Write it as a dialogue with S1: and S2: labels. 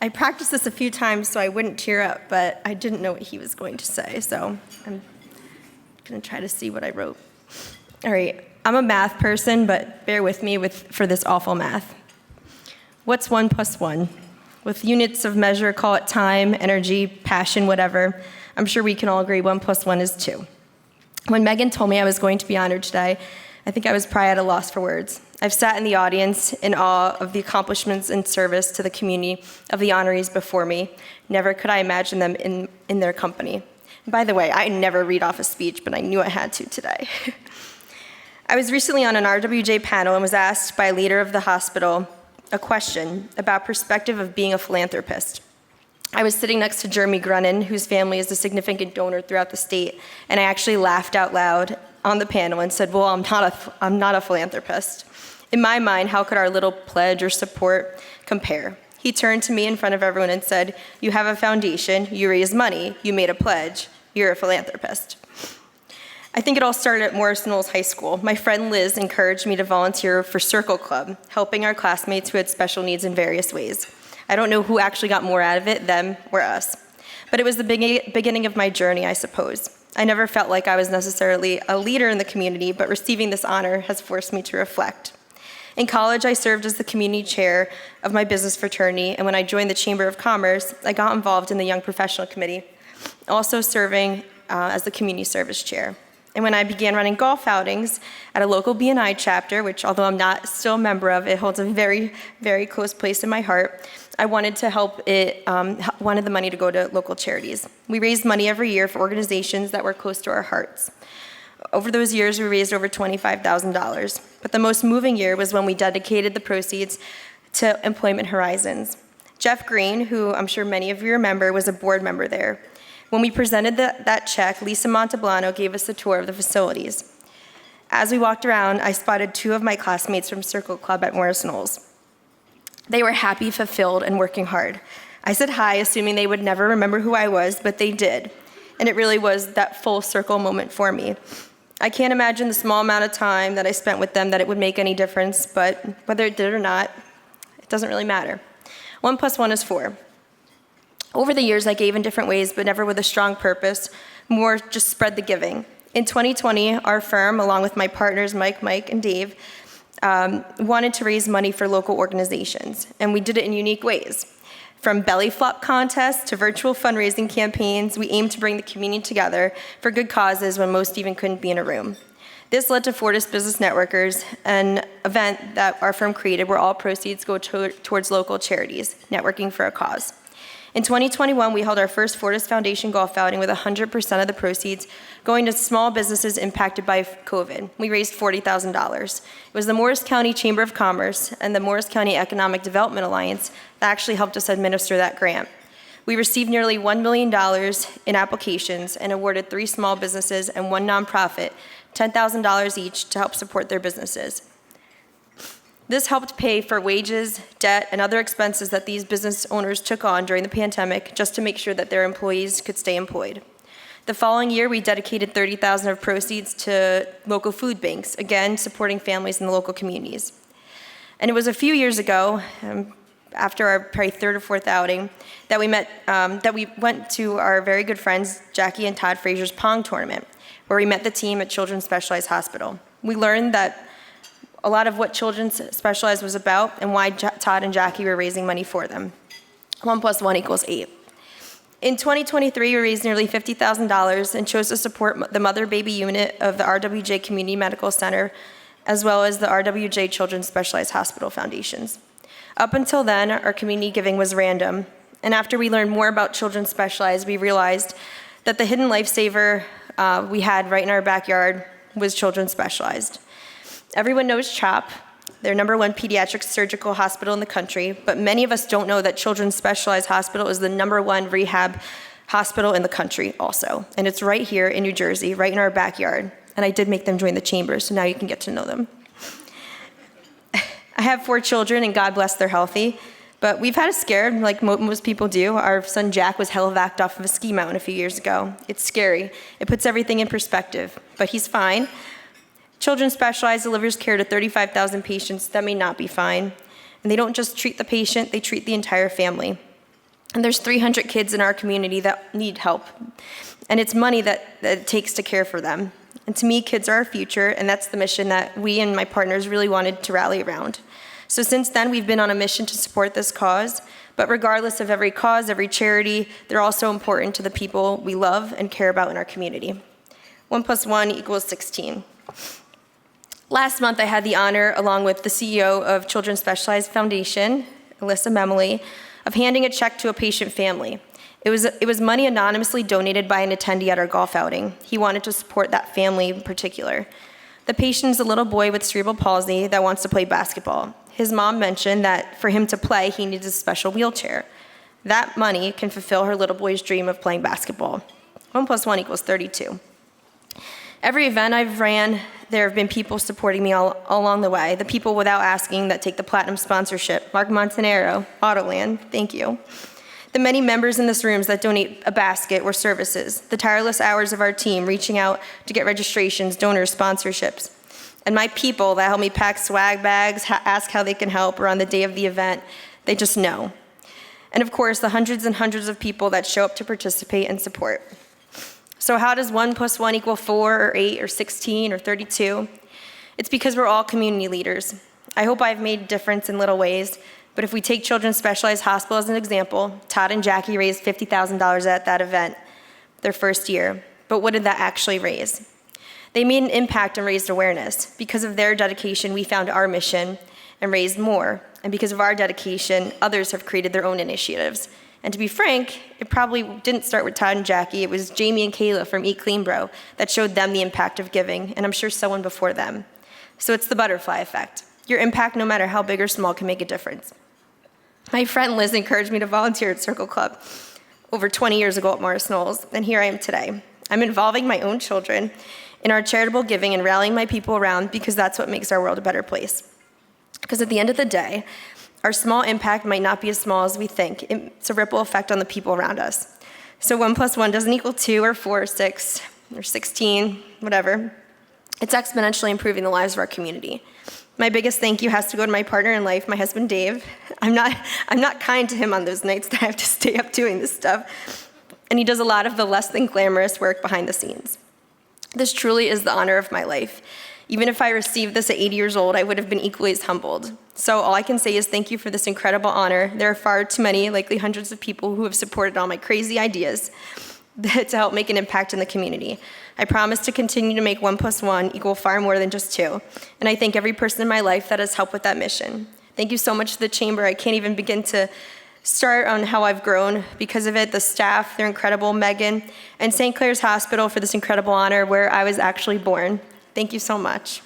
S1: I practiced this a few times so I wouldn't tear up, but I didn't know what he was going to say, so I'm going to try to see what I wrote. All right, I'm a math person, but bear with me for this awful math. What's 1 + 1? With units of measure, call it time, energy, passion, whatever. I'm sure we can all agree 1 + 1 is 2. When Megan told me I was going to be honored today, I think I was probably at a loss for words. I've sat in the audience in awe of the accomplishments and service to the community of the honorees before me. Never could I imagine them in their company. And by the way, I never read off a speech, but I knew I had to today. I was recently on an RWJ panel and was asked by a leader of the hospital a question about perspective of being a philanthropist. I was sitting next to Jeremy Grunin, whose family is a significant donor throughout the state, and I actually laughed out loud on the panel and said, well, I'm not a philanthropist. In my mind, how could our little pledge or support compare? He turned to me in front of everyone and said, you have a foundation, you raise money, you made a pledge, you're a philanthropist. I think it all started at Morris Knowles High School. My friend Liz encouraged me to volunteer for Circle Club, helping our classmates who had special needs in various ways. I don't know who actually got more out of it, them or us. But it was the beginning of my journey, I suppose. I never felt like I was necessarily a leader in the community, but receiving this honor has forced me to reflect. In college, I served as the community chair of my business fraternity, and when I joined the Chamber of Commerce, I got involved in the Young Professional Committee, also serving as the community service chair. And when I began running golf outings at a local B&I chapter, which although I'm not still a member of, it holds a very, very close place in my heart, I wanted to help it, wanted the money to go to local charities. We raised money every year for organizations that were close to our hearts. Over those years, we raised over $25,000. But the most moving year was when we dedicated the proceeds to Employment Horizons. Jeff Green, who I'm sure many of you remember, was a board member there. When we presented that check, Lisa Montalbano gave us a tour of the facilities. As we walked around, I spotted 2 of my classmates from Circle Club at Morris Knowles. They were happy, fulfilled, and working hard. I said hi, assuming they would never remember who I was, but they did. And it really was that full circle moment for me. I can't imagine the small amount of time that I spent with them that it would make any difference, but whether it did or not, it doesn't really matter. 1 + 1 is 4. Over the years, I gave in different ways, but never with a strong purpose, more just spread the giving. In 2020, our firm, along with my partners, Mike, and Dave, wanted to raise money for local organizations, and we did it in unique ways. From belly flop contests to virtual fundraising campaigns, we aimed to bring the community together for good causes when most even couldn't be in a room. This led to Fortis Business Networkers, an event that our firm created where all proceeds go towards local charities, networking for a cause. In 2021, we held our first Fortis Foundation golf outing with 100% of the proceeds going to small businesses impacted by COVID. We raised $40,000. It was the Morris County Chamber of Commerce and the Morris County Economic Development Alliance that actually helped us administer that grant. We received nearly $1 million in applications and awarded 3 small businesses and 1 nonprofit $10,000 each to help support their businesses. This helped pay for wages, debt, and other expenses that these business owners took on during the pandemic just to make sure that their employees could stay employed. The following year, we dedicated $30,000 of proceeds to local food banks, again, supporting families in the local communities. And it was a few years ago, after our probably 3rd or 4th outing, that we went to our very good friends, Jackie and Todd Frazier's Pong tournament, where we met the team at Children's Specialized Hospital. We learned that a lot of what Children's Specialized was about and why Todd and Jackie were raising money for them. 1 + 1 = 8. In 2023, we raised nearly $50,000 and chose to support the mother-baby unit of the RWJ Community Medical Center, as well as the RWJ Children's Specialized Hospital Foundations. Up until then, our community giving was random, and after we learned more about Children's Specialized, we realized that the hidden lifesaver we had right in our backyard was Children's Specialized. Everyone knows CHOP, their #1 pediatric surgical hospital in the country, but many of us don't know that Children's Specialized Hospital is the #1 rehab hospital in the country also. And it's right here in New Jersey, right in our backyard. And I did make them join the chamber, so now you can get to know them. I have 4 children, and God bless they're healthy, but we've had a scare, like most people do. Our son Jack was hell-vacked off of a ski mountain a few years ago. It's scary. It puts everything in perspective, but he's fine. Children's Specialized delivers care to 35,000 patients that may not be fine. And they don't just treat the patient, they treat the entire family. And there's 300 kids in our community that need help. And it's money that it takes to care for them. And to me, kids are our future, and that's the mission that we and my partners really wanted to rally around. So since then, we've been on a mission to support this cause. But regardless of every cause, every charity, they're also important to the people we love and care about in our community. 1 + 1 = 16. Last month, I had the honor, along with the CEO of Children's Specialized Foundation, Alyssa Memley, of handing a check to a patient family. It was money anonymously donated by an attendee at our golf outing. He wanted to support that family in particular. The patient is a little boy with cerebral palsy that wants to play basketball. His mom mentioned that for him to play, he needs a special wheelchair. That money can fulfill her little boy's dream of playing basketball. 1 + 1 = 32. Every event I've ran, there have been people supporting me all along the way. The people without asking that take the platinum sponsorship. Mark Montanaro, Autoland, thank you. The many members in this room that donate a basket or services. The tireless hours of our team reaching out to get registrations, donors, sponsorships. And my people that help me pack swag bags, ask how they can help, or on the day of the event, they just know. And of course, the hundreds and hundreds of people that show up to participate and support. So how does 1 + 1 = 4 or 8 or 16 or 32? It's because we're all community leaders. I hope I've made a difference in little ways, but if we take Children's Specialized Hospital as an example, Todd and Jackie raised $50,000 at that event, their first year. But what did that actually raise? They made an impact and raised awareness. Because of their dedication, we found our mission and raised more. And because of our dedication, others have created their own initiatives. And to be frank, it probably didn't start with Todd and Jackie. It was Jamie and Kayla from Eat Clean Bro that showed them the impact of giving, and I'm sure someone before them. So it's the butterfly effect. Your impact, no matter how big or small, can make a difference. My friend Liz encouraged me to volunteer at Circle Club over 20 years ago at Morris Knolls, and here I am today. I'm involving my own children in our charitable giving and rallying my people around because that's what makes our world a better place. Because at the end of the day, our small impact might not be as small as we think. It's a ripple effect on the people around us. So 1 + 1 doesn't equal 2 or 4 or 6 or 16, whatever. It's exponentially improving the lives of our community. My biggest thank you has to go to my partner in life, my husband Dave. I'm not kind to him on those nights that I have to stay up doing this stuff. And he does a lot of the less than glamorous work behind the scenes. This truly is the honor of my life. Even if I received this at 80 years old, I would have been equally as humbled. So all I can say is thank you for this incredible honor. There are far too many, likely hundreds of people who have supported all my crazy ideas to help make an impact in the community. I promise to continue to make 1 + 1 = far more than just 2. And I thank every person in my life that has helped with that mission. Thank you so much to the Chamber. I can't even begin to start on how I've grown because of it. The staff, they're incredible. Megan, and St. Clair's Hospital for this incredible honor where I was actually born. Thank you so much.